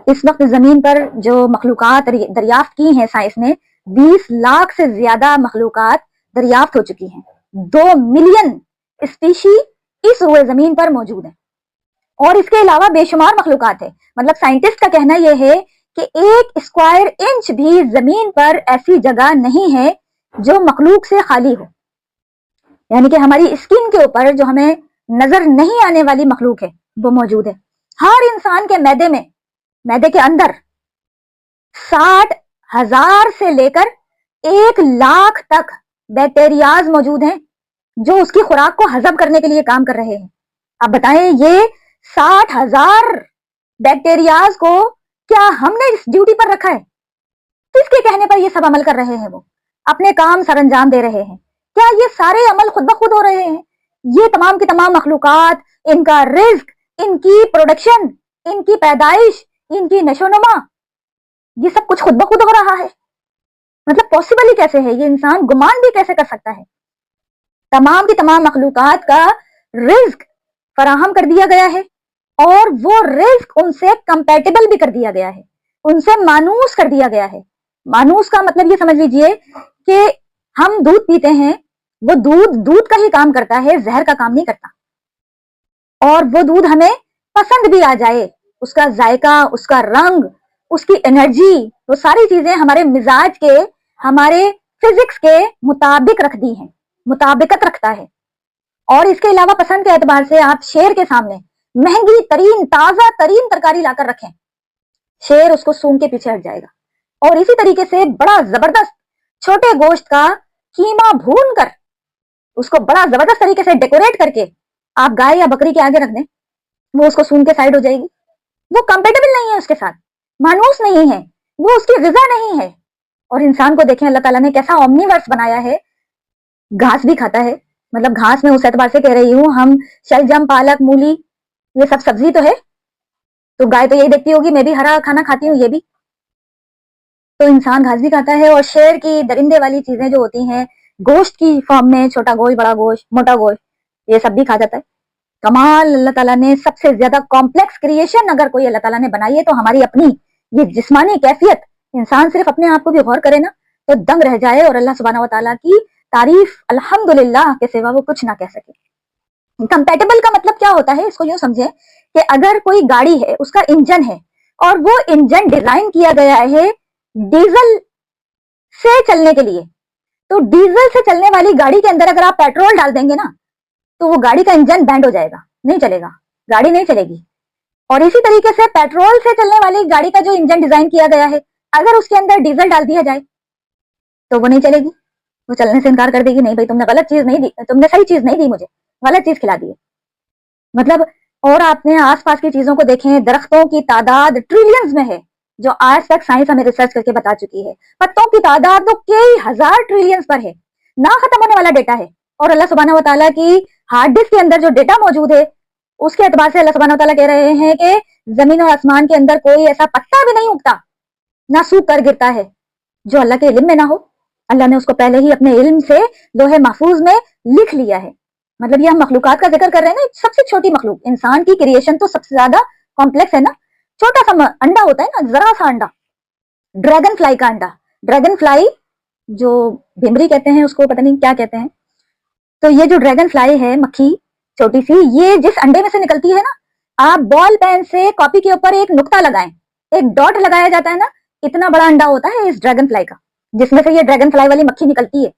اس وقت زمین پر جو مخلوقات دریافت کی ہیں سائنس نے، 20 لاکھ سے زیادہ مخلوقات دریافت ہو چکی ہیں. 2 ملین اسپیشی اس روئے زمین پر موجود ہیں، اور اس کے علاوہ بے شمار مخلوقات ہیں. مطلب سائنٹسٹ کا کہنا یہ ہے کہ 1 اسکوائر انچ بھی زمین پر ایسی جگہ نہیں ہے جو مخلوق سے خالی ہو. یعنی کہ ہماری اسکن کے اوپر جو ہمیں نظر نہیں آنے والی مخلوق ہے وہ موجود ہے. ہر انسان کے معدے کے اندر 60,000 سے لے کر 1 لاکھ تک بیکٹیریاز موجود ہیں جو اس کی خوراک کو ہضم کرنے کے لیے کام کر رہے ہیں. اب بتائیں یہ 60,000 بیکٹیریاز کو کیا ہم نے اس ڈیوٹی پر رکھا ہے؟ کس کے کہنے پر یہ سب عمل کر رہے ہیں؟ وہ اپنے کام سر انجام دے رہے ہیں. کیا یہ سارے عمل خود بخود ہو رہے ہیں؟ یہ تمام کی تمام مخلوقات، ان کا رزق، ان کی پروڈکشن، ان کی پیدائش، ان کی نشو و نما، یہ سب کچھ خود بخود ہو رہا ہے؟ مطلب پاسبل ہی کیسے ہے؟ یہ انسان گمان بھی کیسے کر سکتا ہے؟ تمام کی تمام مخلوقات کا رزق فراہم کر دیا گیا ہے، اور وہ رزق ان سے کمپیٹیبل بھی کر دیا گیا ہے، ان سے مانوس کر دیا گیا ہے. مانوس کا مطلب یہ سمجھ لیجئے کہ ہم دودھ پیتے ہیں، وہ دودھ کا ہی کام کرتا ہے، زہر کا کام نہیں کرتا. اور وہ دودھ ہمیں پسند بھی آ جائے، اس کا ذائقہ، اس کا رنگ، اس کی انرجی، وہ ساری چیزیں ہمارے مزاج کے، ہمارے فزکس کے مطابق رکھ دی ہیں، مطابقت رکھتا ہے. اور اس کے علاوہ پسند کے اعتبار سے آپ شیر کے سامنے مہنگی ترین، تازہ ترین ترکاری لا کر رکھیں، شیر اس کو سونگ کے پیچھے ہٹ جائے گا. اور اسی طریقے سے بڑا زبردست چھوٹے گوشت کا قیمہ بھون کر اس کو بڑا زبردست طریقے سے ڈیکوریٹ کر کے آپ گائے یا بکری کے آگے رکھ دیں، وہ اس کو سونگ کے سائڈ ہو جائے گی. وہ کمپیٹیبل نہیں ہے اس کے ساتھ، مانوس نہیں ہے، وہ اس کی غذا نہیں ہے. اور انسان کو دیکھیں اللہ تعالیٰ نے کیسا اومنیورس بنایا ہے، گھاس بھی کھاتا ہے. مطلب گھاس میں اس اعتبار سے کہہ رہی ہوں، ہم شلجم، پالک، مولی، یہ سب سبزی تو ہے. تو گائے تو یہی دیکھتی ہوگی میں بھی ہرا کھانا کھاتی ہوں، یہ بھی تو انسان گھاس بھی کھاتا ہے. اور شیر کی درندے والی چیزیں جو ہوتی ہیں گوشت کی فارم میں، چھوٹا گوشت، بڑا گوشت، موٹا گوشت، یہ سب بھی کھا جاتا ہے. کمال اللہ تعالیٰ نے سب سے زیادہ کمپلیکس کریشن اگر کوئی اللہ تعالیٰ نے بنائی ہے تو ہماری اپنی یہ جسمانی کیفیت. انسان صرف اپنے آپ کو بھی غور کرے نا تو دنگ رہ جائے، اور اللہ سبحانہ و تعالیٰ کی تعریف الحمدللہ کے سوا وہ کچھ نہ کہہ سکے. کمپیٹیبل کا مطلب کیا ہوتا ہے؟ اس کو یوں سمجھیں کہ اگر کوئی گاڑی ہے، اس کا انجن ہے، اور وہ انجن ڈیزائن کیا گیا ہے ڈیزل سے چلنے کے لیے، تو ڈیزل سے چلنے والی گاڑی کے اندر اگر آپ پیٹرول ڈال دیں گے نا تو وہ گاڑی کا انجن بینڈ ہو جائے گا، نہیں چلے گا، گاڑی نہیں چلے گی. اور اسی طریقے سے پیٹرول سے چلنے والی گاڑی کا جو انجن ڈیزائن کیا گیا ہے، اگر اس کے اندر ڈیزل ڈال دیا جائے تو وہ نہیں چلے گی، وہ چلنے سے انکار کر دے گی. نہیں بھائی تم نے غلط چیز نہیں دی، تم نے صحیح چیز نہیں دی، مجھے غلط چیز کھلا دی ہے. مطلب اور آپ نے آس پاس کی چیزوں کو دیکھیں، درختوں کی تعداد ٹریلینز میں ہے، جو آج تک سائنس ہمیں ریسرچ کر کے بتا چکی ہے. پتوں کی تعداد تو کئی ہزار ٹریلینز پر ہے، نہ ختم ہونے والا ڈیٹا ہے. اور اللہ سبحانہ و تعالیٰ کی ہارڈ ڈسک کے اندر جو ڈیٹا موجود ہے اس کے اعتبار سے اللہ سبحانہ و تعالیٰ کہہ رہے ہیں کہ زمین اور آسمان کے اندر کوئی ایسا پتا بھی نہیں اگتا، نہ سوکھ کر گرتا ہے جو اللہ کے علم میں نہ ہو. اللہ نے اس کو پہلے ہی اپنے علم سے لوح محفوظ میں لکھ لیا ہے. مطلب یہ ہم مخلوقات کا ذکر کر رہے ہیں نا، سب سے چھوٹی مخلوق انسان کی کریشن تو سب سے زیادہ کمپلیکس ہے نا. چھوٹا سا انڈا ہوتا ہے نا، ذرا سا انڈا، ڈریگن فلائی کا انڈا، ڈریگن فلائی جو بھمری کہتے ہیں اس کو پتہ نہیں کیا کہتے ہیں. تو یہ جو ڈریگن فلائی ہے، مکھی چھوٹی سی، یہ جس انڈے میں سے نکلتی ہے نا، آپ بال پین سے کاپی کے اوپر ایک نقطہ لگائیں، ایک ڈاٹ لگایا جاتا ہے نا، اتنا بڑا انڈا ہوتا ہے اس ڈریگن فلائی کا، جس میں سے یہ ڈریگن فلائی والی مکھی نکلتی ہے.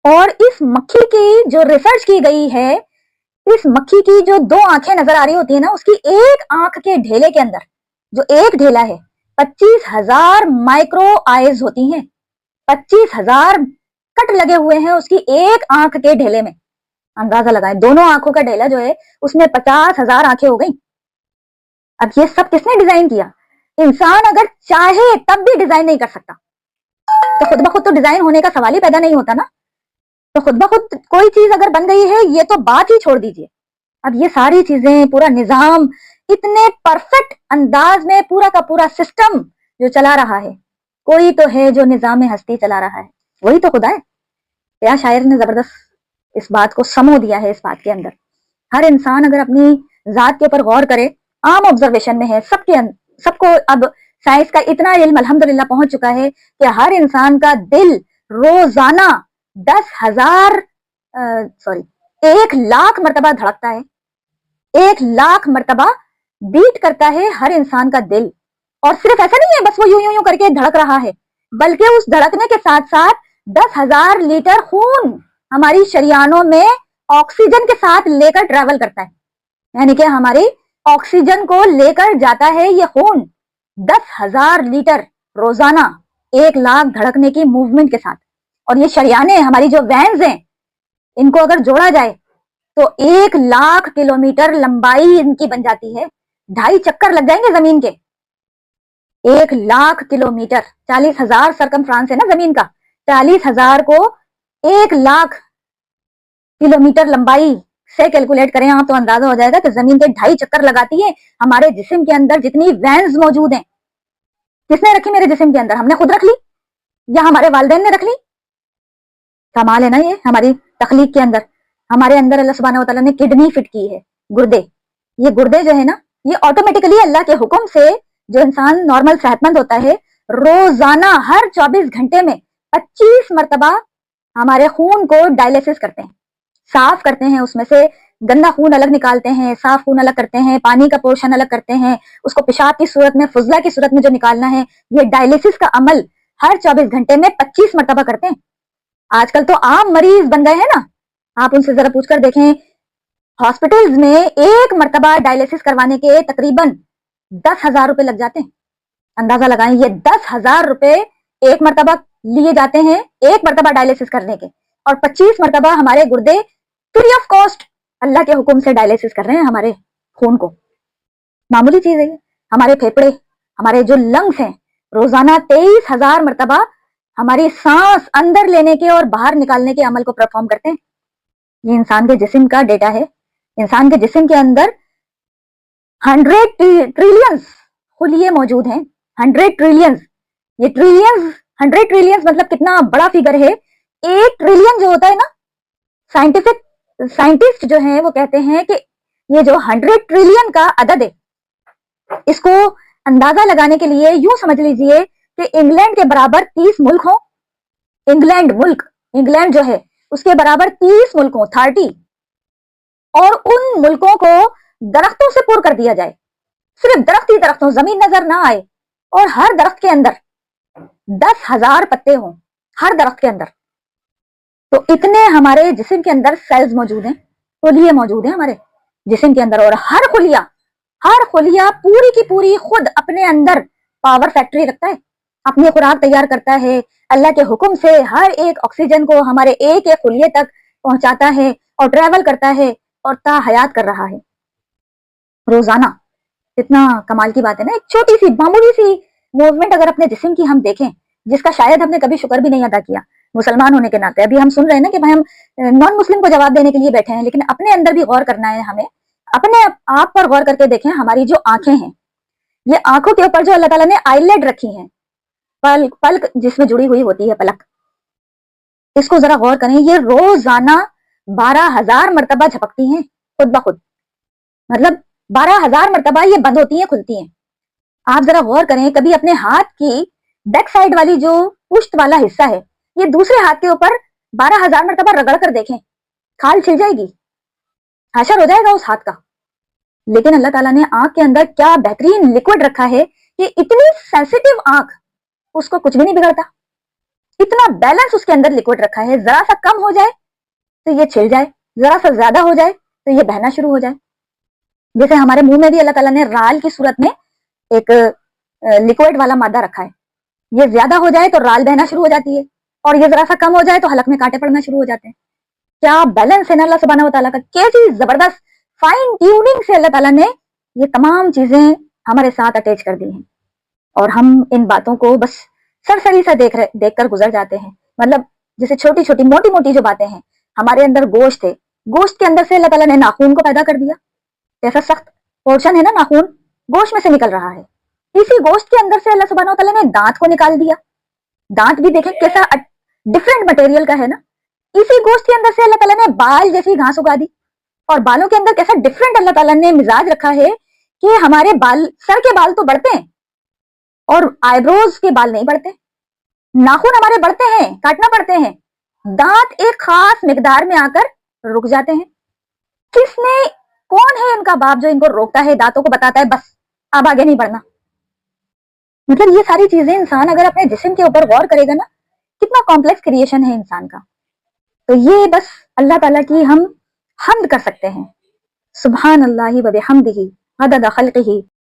اور اس مکھی کی جو ریسرچ کی گئی ہے، اس مکھی کی جو 2 آنکھیں نظر آ رہی ہوتی ہیں نا، اس کی ایک آنکھ کے ڈھیلے کے اندر جو ایک ڈھیلا ہے 25,000 مائکرو آئیز ہوتی ہیں. 25,000 کٹ لگے ہوئے ہیں اس کی ایک آنکھ کے ڈھیلے میں. اندازہ لگائیں، دونوں آنکھوں کا ڈھیلا جو ہے اس میں 50,000 آنکھیں ہو گئیں. اب یہ سب کس نے ڈیزائن کیا؟ انسان اگر چاہے تب بھی ڈیزائن نہیں کر سکتا، تو خود بخود تو ڈیزائن ہونے کا سوال ہی پیدا نہیں ہوتا نا. تو خود بخود کوئی چیز اگر بن گئی ہے یہ تو بات ہی چھوڑ دیجئے. اب یہ ساری چیزیں، پورا نظام اتنے پرفیکٹ انداز میں پورا کا پورا سسٹم جو چلا رہا ہے، کوئی تو ہے جو نظام ہستی چلا رہا ہے، وہی تو خدا ہے. کیا شاعر نے زبردست اس بات کو سمو دیا ہے. اس بات کے اندر ہر انسان اگر اپنی ذات کے اوپر غور کرے، عام آبزرویشن میں ہے، سب کے سب کو اب سائنس کا اتنا علم الحمدللہ پہنچ چکا ہے کہ ہر انسان کا دل روزانہ 10,000 1,00,000 مرتبہ دھڑکتا ہے. 1,00,000 مرتبہ بیٹ کرتا ہے ہر انسان کا دل. اور صرف ایسا نہیں ہے بس وہ یوں یوں کر کے دھڑک رہا ہے، بلکہ اس دھڑکنے کے ساتھ ساتھ 10,000 لیٹر خون ہماری شریانوں میں آکسیجن کے ساتھ لے کر ٹریول کرتا ہے. یعنی کہ ہماری آکسیجن کو لے کر جاتا ہے یہ خون 10,000 لیٹر روزانہ 1,00,000 دھڑکنے کی موومنٹ کے ساتھ. اور یہ شریانے ہماری جو وینز ہیں ان کو اگر جوڑا جائے تو 1,00,000 کلومیٹر لمبائی ان کی بن جاتی ہے. 2.5 چکر لگ جائیں گے زمین کے. 1,00,000 کلومیٹر 40,000 سرکمفرانس ہے نا زمین کا. 40,000 کو 1,00,000 کلومیٹر لمبائی سے کیلکولیٹ کریں آپ تو اندازہ ہو جائے گا کہ زمین کے 2.5 چکر لگاتی ہے ہمارے جسم کے اندر جتنی وینز موجود ہیں. کس نے رکھی میرے جسم کے اندر؟ ہم نے خود رکھ لی یا ہمارے والدین نے رکھ لی؟ کمال ہے نا یہ ہماری تخلیق کے اندر. ہمارے اندر اللہ سبحانہ و تعالیٰ نے کڈنی فٹ کی ہے، گردے. یہ گردے جو ہے نا یہ آٹومیٹکلی اللہ کے حکم سے جو انسان نارمل صحت مند ہوتا ہے روزانہ ہر 24 گھنٹے میں 25 مرتبہ ہمارے خون کو ڈائلیسس کرتے ہیں، صاف کرتے ہیں، اس میں سے گندا خون الگ نکالتے ہیں، صاف خون الگ کرتے ہیں، پانی کا پورشن الگ کرتے ہیں، اس کو پیشاب کی صورت میں فضلہ کی صورت میں جو نکالنا ہے یہ ڈائلیسس کا عمل ہر 24 گھنٹے میں 25 مرتبہ کرتے ہیں. آج کل تو عام مریض بن گئے ہیں نا، آپ ان سے ذرا پوچھ کر دیکھیں ہاسپٹلز میں ایک مرتبہ ڈائلیسس کروانے کے تقریباً 10,000 روپے لگ جاتے ہیں. اندازہ لگائیں یہ 10,000 روپے ایک مرتبہ لیے جاتے ہیں ایک مرتبہ ڈائلیسس کرنے کے، اور 25 مرتبہ ہمارے گردے فری آف کاسٹ اللہ کے حکم سے ڈائلیسس کر رہے ہیں ہمارے خون کو. معمولی چیز ہے. ہمارے پھیپڑے، ہمارے جو لنگس ہیں روزانہ 23,000 مرتبہ ہماری سانس اندر لینے کے اور باہر نکالنے کے عمل کو پرفارم کرتے ہیں. یہ انسان کے جسم کا ڈیٹا ہے. انسان کے جسم کے اندر 100 ٹریلینز خلیے موجود ہیں. 100 ٹریلینز. یہ ٹریلینز 100 ٹریلینز مطلب کتنا بڑا فگر ہے. 1 ٹریلین جو ہوتا ہے نا، سائنٹسٹ جو ہیں وہ کہتے ہیں کہ یہ جو 100 ٹریلین کا عدد ہے اس کو اندازہ لگانے کے لیے یوں سمجھ لیجئے کہ انگلینڈ کے برابر 30 ملک ہوں. انگلینڈ جو ہے اس کے برابر 30 ملک ہوں 30، اور ان ملکوں کو درختوں سے پور کر دیا جائے. صرف درخت ہی درخت ہوں، زمین نظر نہ آئے، اور ہر درخت کے اندر 10,000 پتے ہوں ہر درخت کے اندر. تو اتنے ہمارے جسم کے اندر سیلز موجود ہیں، خلیے موجود ہیں ہمارے جسم کے اندر. اور ہر خلیہ پوری کی پوری خود اپنے اندر پاور فیکٹری رکھتا ہے، اپنی خوراک تیار کرتا ہے. اللہ کے حکم سے ہر ایک آکسیجن کو ہمارے ایک ایک خلیے تک پہنچاتا ہے اور ٹریول کرتا ہے اور تا حیات کر رہا ہے روزانہ. اتنا کمال کی بات ہے نا. ایک چھوٹی سی معمولی سی موومنٹ اگر اپنے جسم کی ہم دیکھیں جس کا شاید ہم نے کبھی شکر بھی نہیں ادا کیا مسلمان ہونے کے ناطے. ابھی ہم سن رہے ہیں نا کہ بھائی ہم نان مسلم کو جواب دینے کے لیے بیٹھے ہیں، لیکن اپنے اندر بھی غور کرنا ہے. ہمیں اپنے آپ پر غور کر کے دیکھیں. ہماری جو آنکھیں ہیں، یہ آنکھوں کے اوپر جو اللہ تعالیٰ نے آئی لیڈ رکھی ہیں، پلک جس میں جڑی ہوئی ہوتی ہے پلک، اس کو ذرا غور کریں. یہ روزانہ 12,000 مرتبہ جھپکتی ہیں خود بخود. مطلب 12,000 مرتبہ یہ بند ہوتی ہیں کھلتی ہیں. آپ ذرا غور کریں، کبھی اپنے ہاتھ کی بیک سائڈ والی جو پشت والا حصہ ہے یہ دوسرے ہاتھ کے اوپر 12,000 مرتبہ رگڑ کر دیکھیں، کھال چھل جائے گی، حشر ہو جائے گا اس ہاتھ کا. لیکن اللہ تعالیٰ نے آنکھ کے اندر کیا بہترین لکوڈ رکھا ہے کہ اتنی سینسیٹیو آنکھ، اس کو کچھ بھی نہیں بگڑتا. اتنا بیلنس اس کے اندر لکوڈ رکھا ہے. ذرا سا کم ہو جائے تو یہ چھل جائے، ذرا سا زیادہ ہو جائے تو یہ بہنا شروع ہو جائے. جیسے ہمارے منہ میں بھی اللہ تعالیٰ نے رال کی صورت میں ایک لکوڈ والا مادہ رکھا ہے. یہ زیادہ ہو جائے تو رال بہنا شروع ہو جاتی ہے، اور یہ ذرا سا کم ہو جائے تو حلق میں کانٹے پڑنا شروع ہو جاتے ہیں. کیا بیلنس ہے نا اللہ سبحانہ و تعالیٰ کا. کیسی زبردست فائن ٹیوننگ سے اللہ تعالیٰ نے یہ تمام چیزیں ہمارے ساتھ اٹیچ کر دی ہیں، اور ہم ان باتوں کو بس سرسری سا دیکھ کر گزر جاتے ہیں. مطلب جیسے چھوٹی چھوٹی موٹی موٹی جو باتیں ہیں. ہمارے اندر گوشت ہے، گوشت کے اندر سے اللہ تعالیٰ نے ناخون کو پیدا کر دیا. ایسا سخت پورشن ہے نا ناخون، گوشت میں سے نکل رہا ہے. اسی گوشت کے اندر سے اللہ سبحانہ و تعالیٰ نے دانت کو نکال دیا. دانت بھی دیکھیں کیسا ڈفرینٹ مٹیریل کا ہے نا. اسی گوشت کے اندر سے اللہ تعالیٰ نے بال جیسی گھاس اگا دی، اور بالوں کے اندر کیسا ڈفرینٹ اللہ تعالیٰ نے مزاج رکھا ہے کہ ہمارے بال، سر کے بال تو بڑھتے ہیں اور آئیبروز کے بال نہیں بڑھتے، ناخن ہمارے بڑھتے ہیں، کاٹنا پڑتے ہیں، دانت ایک خاص مقدار میں آ کر رک جاتے ہیں۔ کس نے، کون ہے ان کا باپ جو ان کو روکتا ہے، دانتوں کو بتاتا ہے بس اب آگے نہیں بڑھنا؟ مطلب یہ ساری چیزیں انسان اگر اپنے جسم کے اوپر غور کرے گا نا، کتنا کمپلیکس کریشن ہے انسان کا۔ تو یہ بس اللہ تعالیٰ کی ہم حمد کر سکتے ہیں، سبحان اللہ و بحمدہ عدد خلقہ